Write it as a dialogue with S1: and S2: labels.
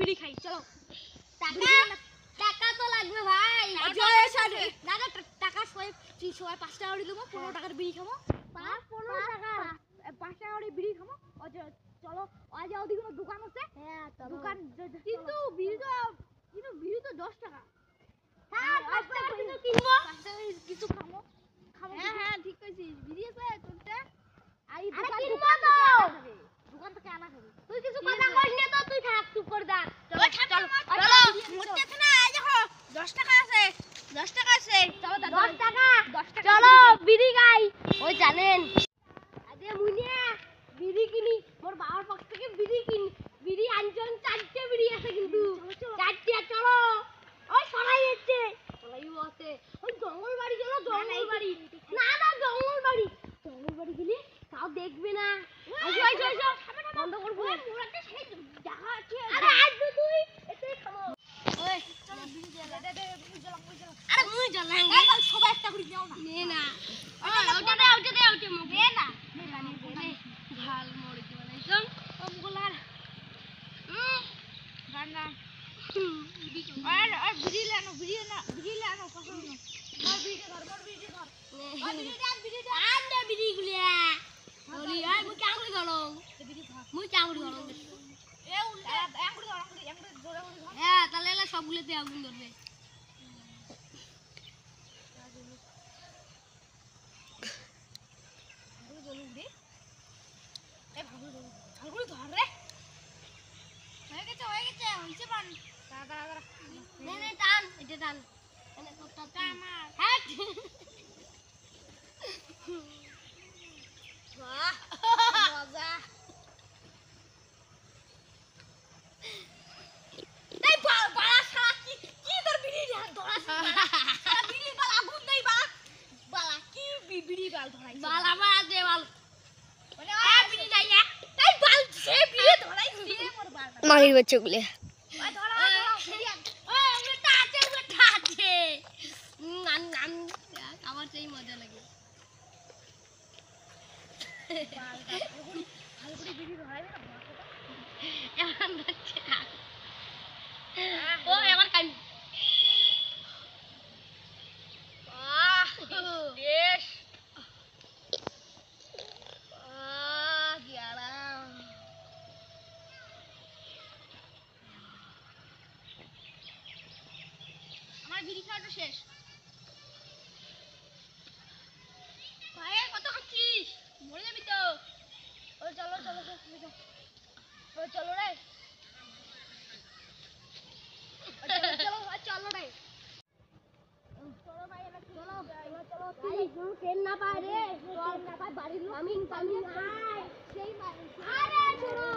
S1: বিড়ি খাই চলো।
S2: টাকা তো লাগবে ভাই।
S1: দাদা টাকা সবাই 5 টাকা করে দেবো, 15 টাকার বিড়ি খাবো।
S2: 15 টাকা
S1: 5 টাকা করে বিড়ি খাবো। চলো আজ ওদিকে কোনো দোকান আছে,
S2: হ্যাঁ
S1: দোকান কিন্তু বিড়ি তো 10 টাকা।
S2: হ্যাঁ 10 টাকা কিছু কিনবো,
S1: 5 টাকা কিছু খাবো। হ্যাঁ ঠিক কইছিস, বিড়ি আছে তোরটা।
S2: আরে কিনবো তো,
S1: দোকান থেকে আনা খাবি।
S2: তুই কিছু কথা কইস না তো, তুই থাক চুপ করে থাক।
S1: চলো চলো মুড়তে না, এই দেখো 10 টাকা আছে, 10 টাকা আছে। চলো
S2: 10 টাকা
S1: 10 টাকা
S2: চলো বিড়ি খাই। ওই জানেন আরে মুনিয়া বিড়ি কিনি, মোর বাবার পক্ষ থেকে বিড়ি কিনি। বিড়ি আনজন 4টে বিড়ি আছে কিন্তু 4টে। চলো ওই সরাই যাচ্ছে, সরাইও আছে। ওই জঙ্গল বাড়ি চলো, জঙ্গল বাড়ি। না না জঙ্গল বাড়ি, জঙ্গল বাড়ি গেলে তাও দেখবে না। আইসো আইসো আইসো, বন্ধ করবো।
S1: মোড়াতে সেই দেখা আছে।
S2: আরে আসবে তুই এতে থামো।
S1: ওই চলো বিড়ি জ্বালা। দে বিড়ি জ্বালা।
S2: আরে মুই জ্বালাই
S1: এই সবাই একটা করে নাও না।
S2: নে না
S1: ওটা দে মুখ দে না।
S2: ঝাল মরিতে বানাইছো
S1: আমগুলার গানা আর বিড়ি লানো কসম না। মোর বিড়ি ধর আর বিড়ি ধর
S2: আন্দে বিড়ি গুলিয়া ওলি আই মুই কাংড়ি গলো,
S1: বিড়ি ধর
S2: মুই কাংড়ি গলো।
S1: এ উল্টা আঙ্গুরি জোরে ধর।
S2: হ্যাঁ তাহলে এলা সবগুলোতে আগুন ধরবে।
S1: ভালগুলো ধর রে। হয়ে গেছে হইছে পান। দাঁড়া
S2: নে নে টান, এটা টান। এনে তোরটা টান।
S1: আমার
S2: হ্যাঁ
S1: বাহ মজা। এই বালা শালা কি তোর বিড়ি ধরা শালা বিড়ি বালা আগুন দেই বালা কি বিড়ি বাল ধরাই
S2: বাল আমার দে বাল
S1: মানে আ বিড়ি যাইয়া তাই বাল সে বিড়ি ধরাই দিয়ে মোর বাল
S2: মাগির বাচ্চা গুলে
S1: ওই ধরা
S2: ওই উল্টা আছে নাম নাম আমার সেই মজা লাগে।
S1: ভালো করে বিড়ি ধরাইবে না
S2: এমন হচ্ছে না। ও এবার কান
S1: আহ বেশ
S2: কি আরাম।
S1: আমার বিড়ি খাওয়াটা শেষ। ভাই কত খাচ্ছিস, মরে যাবি তো। ও চলো চলো রে। চলো রে। চলো ভাই এবার চলো
S2: ভাই কোনো ট্রেন না পায় রে, ট্রেন না পায় বাড়ির লোক। আমি সেই আরে শোনো